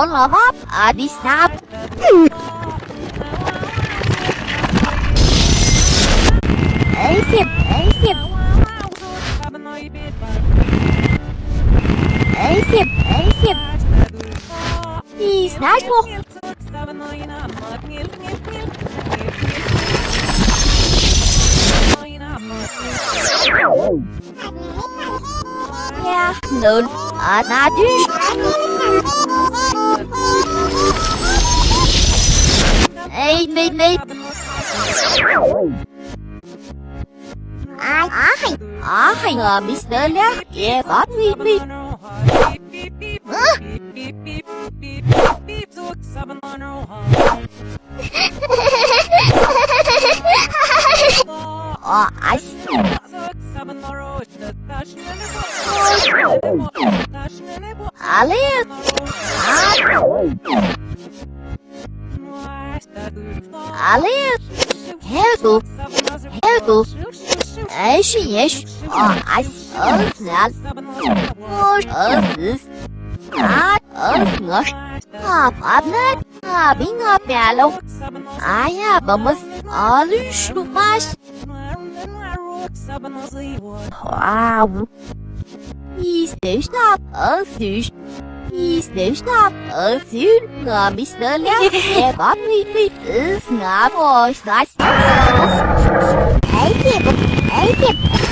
olamam. Hadi snap. Eğitim. Eğitim. Eğitim. Eğitim. Snap bu. Ya, nun, ana düş. Ey, ne? Ai, Mr. Lia, yeah, bắt me. I see. Alice. Alice. Help. Eş. I see. Partner. Bingo bello. Vamos. Alışmış. Wow. İstişnap. Asış. İstişnap. Asır. Mr. Lia. Bak mi. Snap. Eğitim.